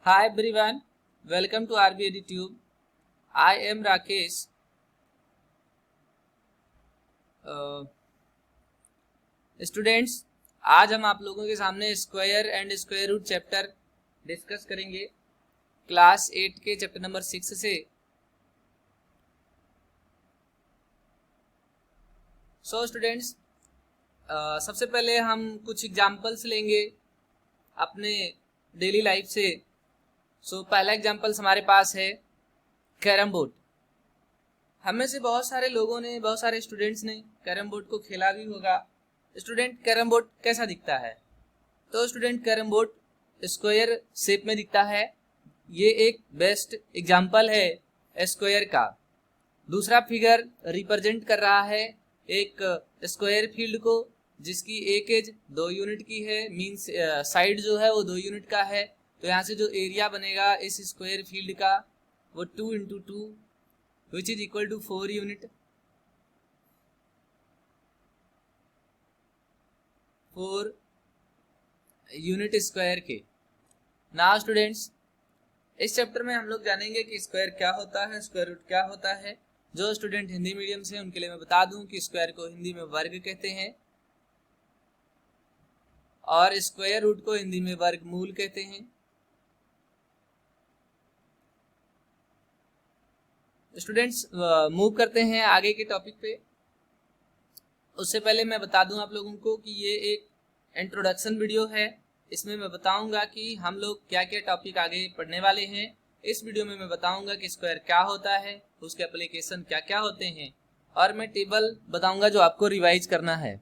Hi everyone, welcome to RB EduTube. I am Rakesh. Students, आज हम आप लोगों के सामने square and square root chapter discuss करेंगे क्लास 8 के चैप्टर नंबर 6 से। स्टूडेंट्स, सबसे पहले हम कुछ एग्जांपल्स लेंगे अपने डेली लाइफ से। पहला एग्जांपल्स हमारे पास है कैरम बोर्ड। हमें से बहुत सारे लोगों ने, बहुत सारे स्टूडेंट्स ने कैरम बोर्ड को खेला भी होगा। स्टूडेंट, कैरम बोर्ड कैसा दिखता है? तो student, carrom board square shape में दिखता है। ये एक बेस्ट एग्जांपल है स्क्वायर का। दूसरा फिगर रिप्रेजेंट कर रहा है एक स्क्वायर फील्ड को, जिसकी एक एज 2 यूनिट की है, मींस साइड जो है वो 2 यूनिट का है। तो यहाँ से जो एरिया बनेगा इस स्क्वायर फील्ड का वो 2 into 2 which is equal to 4 unit. 4 unit square के। नाउ स्टूडेंट्स, इस चैप्टर में हम लोग जानेंगे कि स्क्वायर क्या होता है, स्क्वायर रूट क्या होता है। जो स्टूडेंट हिंदी मीडियम से उनके लिए मैं बता दूं कि स्क्वायर को हिंदी में वर्ग कहते हैं और स्क्वायर रूट को हिंदी में वर्गमूल कहते हैं। स्टूडेंट्स, मूव करते हैं आगे के टॉपिक पे। उससे पहले मैं बता दूं आप लोगों को कि ये एक इंट्रोडक्शन वीडियो है। इसमें मैं बताऊंगा कि हम लोग क्या क्या टॉपिक आगे पढ़ने वाले हैं। इस वीडियो में मैं बताऊंगा कि स्क्वायर क्या होता है, उसके एप्लीकेशन क्या क्या होते हैं, और मैं टेबल बताऊंगा जो आपको रिवाइज करना है।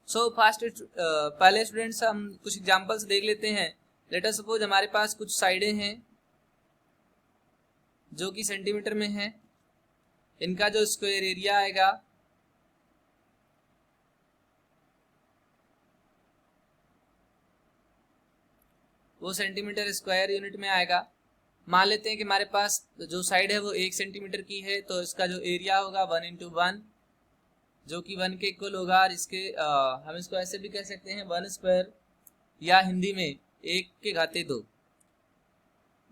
पहले स्टूडेंट्स हम कुछ एग्जांपल्स देख लेते हैं। लेट अस सपोज हमारे पास कुछ साइडें हैं जो कि सेंटीमीटर में है। इनका जो स्क्वायर एरिया आएगा वो सेंटीमीटर स्क्वायर यूनिट में आएगा। मान लेते हैं कि हमारे पास जो साइड है वो 1 सेंटीमीटर की है, तो इसका जो एरिया होगा 1 इंटू 1 जो कि 1 के इक्वल होगा। और इसके हम इसको ऐसे भी कह सकते हैं 1 स्क्वायर, या हिंदी में 1 के घाते 2।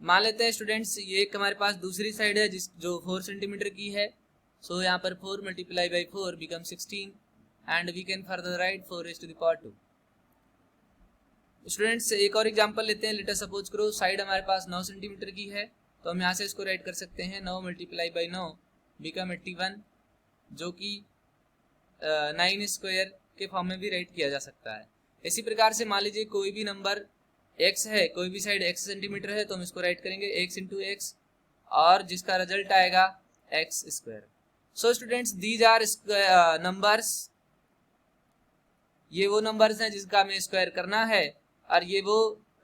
मान लेते हैं स्टूडेंट्स ये एक हमारे पास दूसरी साइड है जो 4 सेंटीमीटर की है। यहाँ पर 4 multiply by 4 become 16 and we can further write 4 raised to the power 2। Students, एक और एग्जांपल लेते हैं। लेट अस सपोज करो साइड हमारे पास 9 सेंटीमीटर की है, तो हम यहाँ से इसको राइट कर सकते हैं 9 मल्टीप्लाई बाई 9 बिकम 81, जो कि 9 स्क्वायर के फॉर्म में भी राइट किया जा सकता है। इसी प्रकार से मान लीजिए कोई भी नंबर x है, कोई भी साइड x सेंटीमीटर है, तो हम इसको राइट करेंगे x इंटू एक्स, और जिसका रिजल्ट आएगा x square. Students, these are numbers. ये वो नंबर्स हैं जिसका हमें स्क्वायर करना है, और ये वो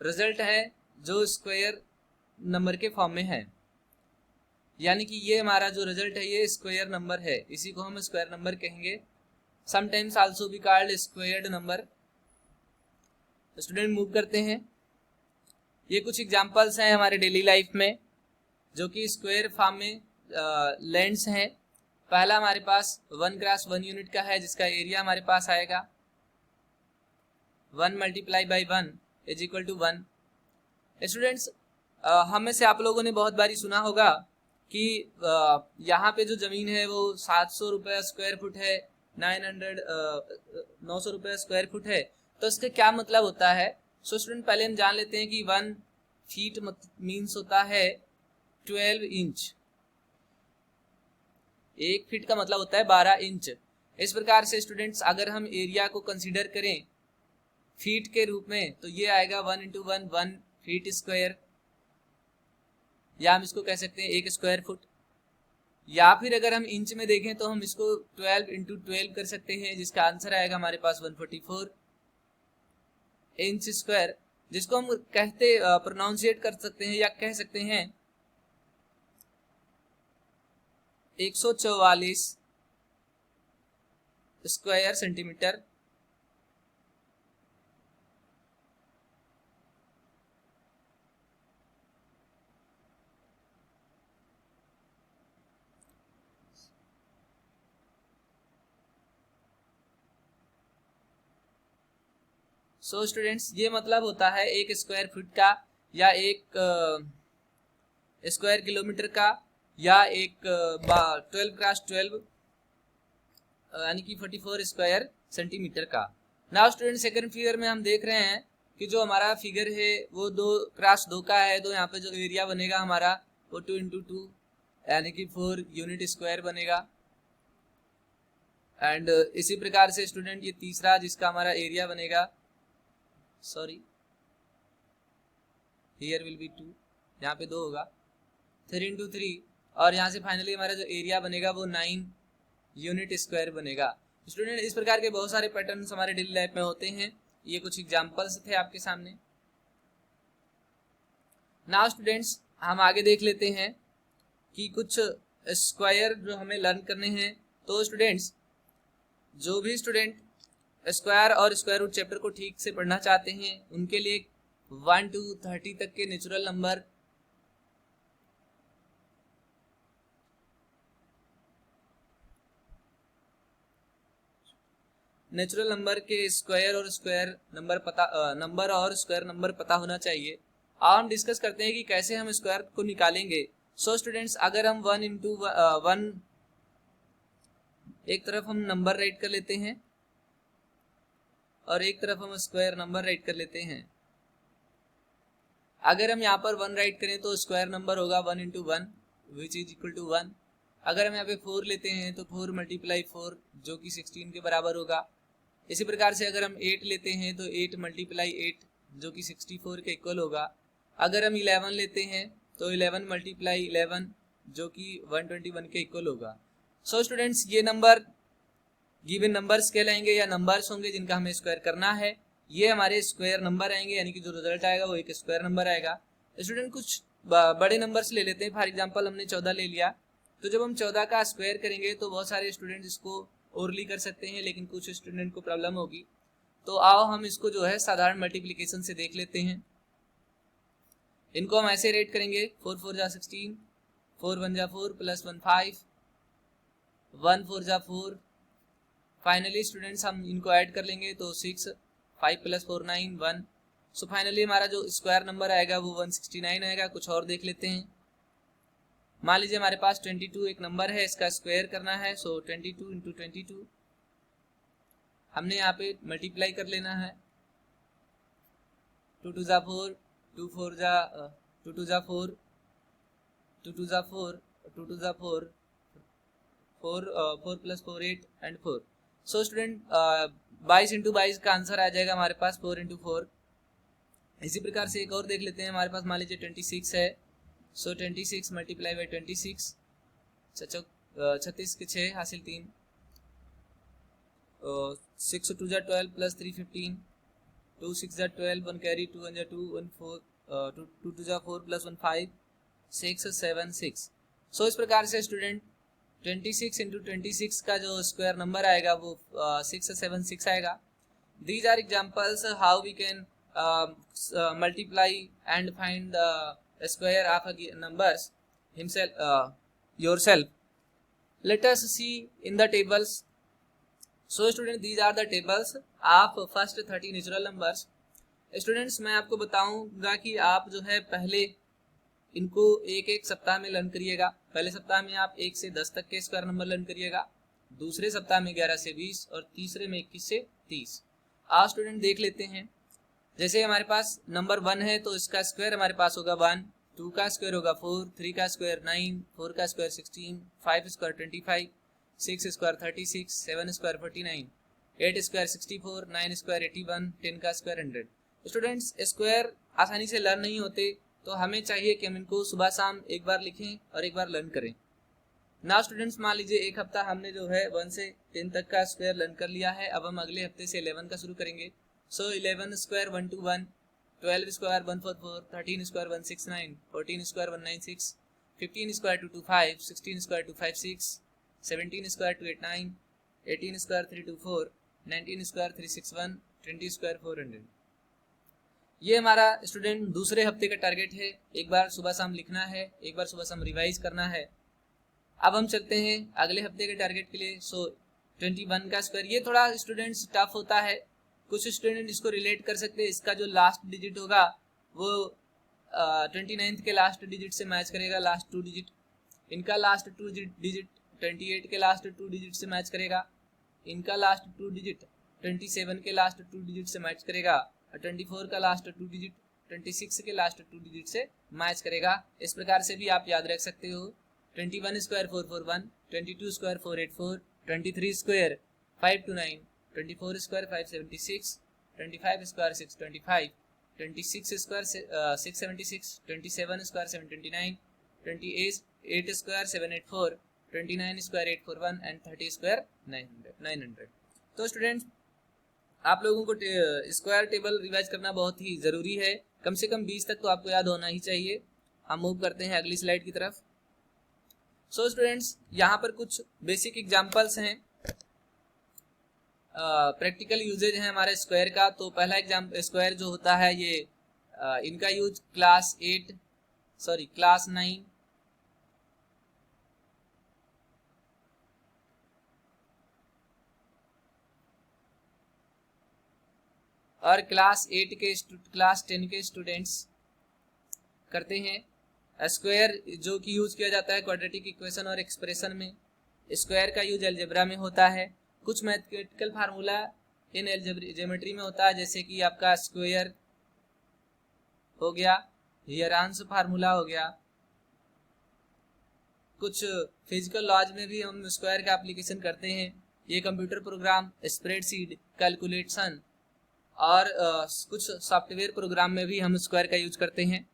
रिजल्ट है जो स्क्वायर नंबर के फॉर्म में है। यानी कि ये हमारा जो रिजल्ट है ये स्क्वायर नंबर है, इसी को हम स्क्वायर नंबर कहेंगे। Sometimes also be called squared number. Student, move करते हैं। ये कुछ एग्जांपल्स हैं हमारे डेली लाइफ में जो कि स्क्वायर फॉर्म में लैंड्स हैं। पहला हमारे पास 1 क्रॉस 1 यूनिट का है, जिसका एरिया हमारे पास आएगा 1 multiply by 1 is equal to 1। Students, हम में से आप लोगों ने बहुत बारी सुना होगा कि यहाँ पे जो जमीन है वो 700 रुपये स्क्वायर फुट है, 900 रुपये स्क्वायर फुट है। तो इसका क्या मतलब होता है? स्टूडेंट, पहले हम जान लेते हैं कि 1 फीट मीन्स होता है 12 इंच। 1 फीट का मतलब होता है 12 इंच। इस प्रकार से स्टूडेंट्स, अगर हम एरिया को कंसीडर करें फीट के रूप में, तो ये आएगा 1 इंटू 1 1 फीट स्क्वायर, या हम इसको कह सकते हैं 1 स्क्वायर फुट। या फिर अगर हम इंच में देखें तो हम इसको 12 इंटू 12 कर सकते हैं, जिसका आंसर आएगा हमारे पास 144 इंच स्क्वायर, जिसको हम कहते प्रोनाउंसिएट कर सकते हैं या कह सकते हैं 144 स्क्वायर सेंटीमीटर। स्टूडेंट्स, ये मतलब होता है 1 स्क्वायर फुट का या एक स्क्वायर किलोमीटर का, या एक 12x12 यानी कि 44 स्क्वायर सेंटीमीटर का। नाउ स्टूडेंट सेकंड फिगर में हम देख रहे हैं कि जो हमारा फिगर है वो 2x2 का है, तो यहाँ पे जो एरिया बनेगा हमारा वो 2 × 2 यानी कि 4 यूनिट स्क्वायर बनेगा। एंड इसी प्रकार से स्टूडेंट ये तीसरा जिसका हमारा एरिया बनेगा, सॉरी हियर विल बी 2, यहाँ पे 2 होगा, 3 × 3, और यहाँ से फाइनली हमारा जो एरिया बनेगा वो 9 यूनिट स्क्वायर बनेगा। स्टूडेंट इस प्रकार के बहुत सारे पैटर्न्स हमारे डेली लाइफ में होते हैं। ये कुछ एग्जांपल्स थे आपके सामने। नाउ स्टूडेंट्स हम आगे देख लेते हैं कि कुछ स्क्वायर जो हमें लर्न करने हैं। तो स्टूडेंट्स जो भी स्टूडेंट स्क्वायर और स्क्वायर रूट चैप्टर को ठीक से पढ़ना चाहते हैं उनके लिए 1 to 30 तक के नेचुरल नंबर के स्क्वायर और स्क्वायर नंबर और स्क्वायर नंबर पता होना चाहिए। अब हम डिस्कस करते हैं कि कैसे हम स्क्वायर को निकालेंगे। सो स्टूडेंट्स अगर हम 1 × 1 एक तरफ हम नंबर राइट कर लेते हैं और एक तरफ हम स्क्वायर नंबर राइट कर लेते हैं। अगर हम यहाँ पर 1 राइट करें तो स्क्वायर नंबर होगा 1 × 1 विच इज इक्वल टू 1। अगर हम यहाँ पे 4 लेते हैं तो 4 × 4 जो कि 16 के बराबर होगा। इसी प्रकार से अगर हम 8 लेते हैं तो 8 × 8 जो कि 64 के इक्वल होगा। अगर हम 11 लेते हैं तो 11 × 11 जो कि 121 के इक्वल होगा। सो स्टूडेंट्स ये नंबर गिवन नंबर्स कहलाएंगे या नंबर्स होंगे जिनका हमें स्क्वायर करना है। ये हमारे स्क्वायर नंबर आएंगे, यानी कि जो रिजल्ट आएगा वो एक स्क्वायर नंबर आएगा। स्टूडेंट कुछ बड़े नंबर्स ले लेते हैं। फॉर एग्जांपल हमने 14 ले लिया, तो जब हम 14 का स्क्वायर करेंगे तो बहुत सारे स्टूडेंट इसको ओरली कर सकते हैं, लेकिन कुछ स्टूडेंट को प्रॉब्लम होगी। तो आओ हम इसको जो है साधारण मल्टीप्लिकेशन से देख लेते हैं। इनको हम ऐसे रेट करेंगे 4 × 4 = 16, 4 × 1 = 4 + 1 5, 1 × 4 = 4। फाइनली स्टूडेंट्स हम इनको ऐड कर लेंगे तो 6, 5 + 4 = 9, 1। सो फाइनली हमारा जो स्क्वायर नंबर आएगा वो 169 आएगा। कुछ और देख लेते हैं। मान लीजिए हमारे पास 22 एक नंबर है, इसका स्क्वायर करना है। सो 22 × 22 हमने यहाँ पे मल्टीप्लाई कर लेना है। 2 × 2 = 4, 2 × 4 = 2 × 2 = 4, 2 × 2 = 4, 2 × 2 = 4, 4 + 4 8 एंड 4। सो स्टूडेंट 22 × 22 का आंसर आ जाएगा हमारे पास 4 × 4। इसी प्रकार से एक और देख लेते हैं। हमारे पास मान लीजिए 26 है। सो 26 × 26, 36 के 6 हासिल 3, 6 × 2 = 12 + 3 15, 2 × 6 = 12, 1 carry, 2 × 1 = 2, 1 4, 2 × 2 = 4 + 1 5, 6 7 6। सो इस प्रकार से स्टूडेंट 26 × 26 का जो स्क्वायर नंबर आएगा वो 676 आएगा। These are examples how we can multiply and find the square of numbers yourself. Let us see in the tables. So student these are the tables of first 30 natural numbers. Students मैं आपको बताऊंगा कि आप जो है पहले इनको एक एक सप्ताह में लर्न करिएगा। पहले सप्ताह में आप 1 से 10 तक के स्क्वायर नंबर लर्न करिएगा, दूसरे सप्ताह में 11 से 20 और तीसरे में 21 से 30। आज स्टूडेंट देख लेते हैं। जैसे हमारे पास नंबर 1 है तो इसका स्क्वायर हमारे पास होगा 1, 2 का स्क्वायर होगा 4, 3 का स्क्वायर 9, 4 का square 16, 5 square 25, 6 square 36, 7 square 49, 8 square 64, 9 square 81, 10 का स्क्वायर 100। स्टूडेंट्स स्क्वायर आसानी से लर्न नहीं होते, तो हमें चाहिए कि हम इनको सुबह शाम एक बार लिखें और एक बार लर्न करें। नाउ स्टूडेंट्स मान लीजिए एक हफ्ता हमने जो है 1 से 10 तक का स्क्वायर लर्न कर लिया है। अब हम अगले हफ्ते से 11 का शुरू करेंगे। सो 11 square 121, 12 square 144, 13 square 169, 14 square 196, 15 square 225, 16 square 256, 17 square 289, 18 square 324, 19 square 361, 20 square 400। ये हमारा स्टूडेंट दूसरे हफ्ते का टारगेट है। एक बार सुबह शाम लिखना है, एक बार सुबह शाम रिवाइज करना है। अब हम चलते हैं अगले हफ्ते के टारगेट के लिए। सो 21 का स्क्वायर, ये थोड़ा स्टूडेंट्स टफ होता है। कुछ स्टूडेंट इसको रिलेट कर सकते हैं। इसका जो लास्ट डिजिट होगा वो 29 के लास्ट डिजिट से मैच करेगा, लास्ट 2 डिजिट। इनका लास्ट 2 डिजिट 28 के लास्ट 2 डिजिट से मैच करेगा। इनका लास्ट 2 डिजिट 27 के लास्ट 2 डिजिट से मैच करेगा। और 24 का लास्ट 2 डिजिट 26 के लास्ट 2 डिजिट से मैच करेगा। इस प्रकार से भी आप याद रख सकते हो। 21 square 441, 22 square 484, 23 square 529, 24 square 576, 25 square 625, 26 square 676, 27 square 729, 28 square 784, 29 square 841 and 30 square 900। तो स्टूडेंट्स, आप लोगों को स्क्वायर टेबल रिवाइज करना बहुत ही ज़रूरी है। कम से कम 20 तक तो आपको याद होना ही चाहिए। हम मूव करते हैं अगली स्लाइड की तरफ। सो स्टूडेंट्स, यहाँ पर कुछ बेसिक एग्जांपल्स हैं, प्रैक्टिकल यूजेज है हमारे स्क्वायर का। तो पहला एग्जाम्पल स्क्वायर जो होता है ये इनका यूज क्लास 9 और क्लास 10 के स्टूडेंट्स करते हैं। स्क्वायर जो कि यूज किया जाता है क्वाड्रेटिक इक्वेशन और एक्सप्रेशन में। स्क्वायर का यूज अलजेब्रा में होता है। कुछ मैथमेटिकल फार्मूला इन ज्योमेट्री में होता है, जैसे कि आपका स्क्वायर हो गया, हियरांश फार्मूला हो गया। कुछ फिजिकल लॉज में भी हम स्क्वायर का एप्लीकेशन करते हैं। ये कंप्यूटर प्रोग्राम, स्प्रेडशीट, कैलकुलेशन और कुछ सॉफ्टवेयर प्रोग्राम में भी हम स्क्वायर का यूज करते हैं।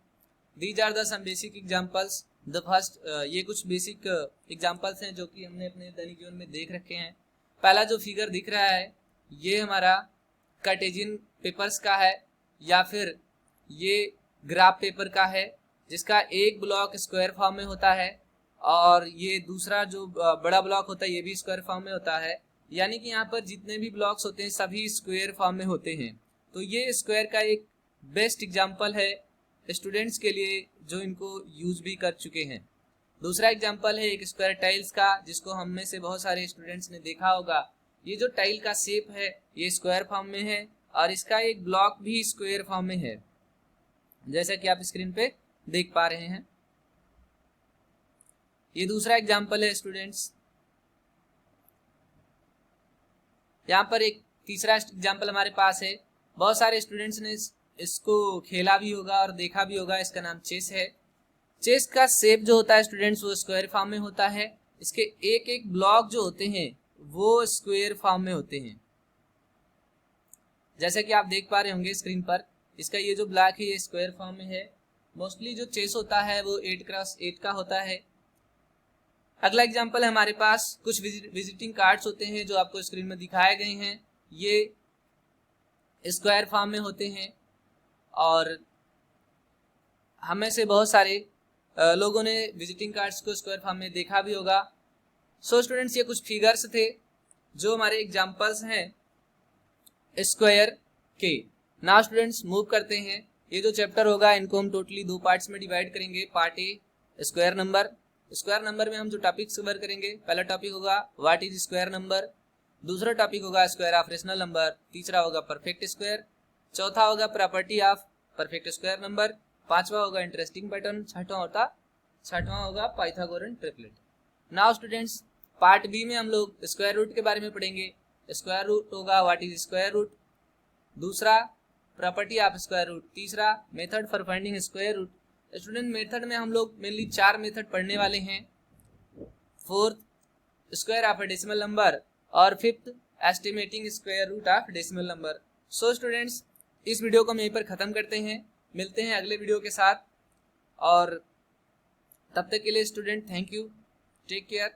These are the some basic examples. The first, ये कुछ बेसिक एग्जांपल्स हैं जो कि हमने अपने दैनिक जीवन में देख रखे हैं। पहला जो फिगर दिख रहा है ये हमारा कार्टेशियन पेपर्स का है या फिर ये ग्राफ पेपर का है, जिसका एक ब्लॉक स्क्वायर फॉर्म में होता है और ये दूसरा जो बड़ा ब्लॉक होता है ये भी स्क्वायर फॉर्म में होता है। यानी कि यहाँ पर जितने भी ब्लॉक्स होते हैं सभी स्क्वायर फॉर्म में होते हैं। तो ये स्क्वायर का एक बेस्ट एग्जाम्पल है स्टूडेंट्स के लिए जो इनको यूज भी कर चुके हैं। दूसरा एग्जाम्पल है एक स्क्वायर टाइल्स का, जिसको हम में से बहुत सारे स्टूडेंट्स ने देखा होगा। ये जो टाइल का शेप है ये स्क्वायर फॉर्म में है और इसका एक ब्लॉक भी स्क्वायर फॉर्म में है, जैसा कि आप स्क्रीन पे देख पा रहे हैं। ये दूसरा एग्जाम्पल है स्टूडेंट्स। यहाँ पर एक तीसरा एग्जाम्पल हमारे पास है। बहुत सारे स्टूडेंट्स ने इसको खेला भी होगा और देखा भी होगा। इसका नाम चेस है। चेस का शेप जो होता है स्टूडेंट्स वो स्क्वायर फॉर्म में होता है। इसके एक एक ब्लॉक जो होते हैं वो स्क्वायर फॉर्म में होते हैं, जैसा कि आप देख पा रहे होंगे स्क्रीन पर। इसका ये जो ब्लॉक है ये स्क्वायर फॉर्म में है। मोस्टली जो चेस होता है वो 8x8 का होता है। अगला एग्जांपल है हमारे पास कुछ विजिटिंग कार्ड्स होते हैं जो आपको स्क्रीन में दिखाए गए हैं। ये स्क्वायर फॉर्म में होते हैं और हमें से बहुत सारे लोगों ने विजिटिंग कार्ड्स को स्क्वायर फॉर्म में देखा भी होगा। सो स्टूडेंट्स, ये कुछ फिगर्स थे जो हमारे एग्जांपल्स हैं स्क्वायर के। नाउ स्टूडेंट्स मूव करते हैं। ये जो चैप्टर होगा इनको हम टोटली 2 पार्ट्स में डिवाइड करेंगे। Part A square number. Square number में हम जो टॉपिक्स कवर करेंगे, पहला टॉपिक होगा व्हाट इज स्क्वायर नंबर, दूसरा टॉपिक होगा स्क्वायर ऑफ रेशनल नंबर, तीसरा होगा परफेक्ट स्क्वायर, चौथा होगा property of perfect square number, पांचवा होगा इंटरेस्टिंग पैटर्न, छठवां होगा Pythagorean triplet. Now students, part B में हम लोग स्क्वायर रूट के बारे में पढ़ेंगे। स्क्वायर रूट होगा व्हाट इज स्क्वायर रूट, दूसरा प्रॉपर्टी ऑफ स्क्वायर रूट, तीसरा method for finding square root. Student, method में हम लोग मेनली 4 मेथड पढ़ने वाले हैं। Fourth square of a decimal number और fifth estimating square root of decimal number. So students, इस वीडियो को हम यहीं पर खत्म करते हैं। मिलते हैं अगले वीडियो के साथ और तब तक के लिए student thank you, take care.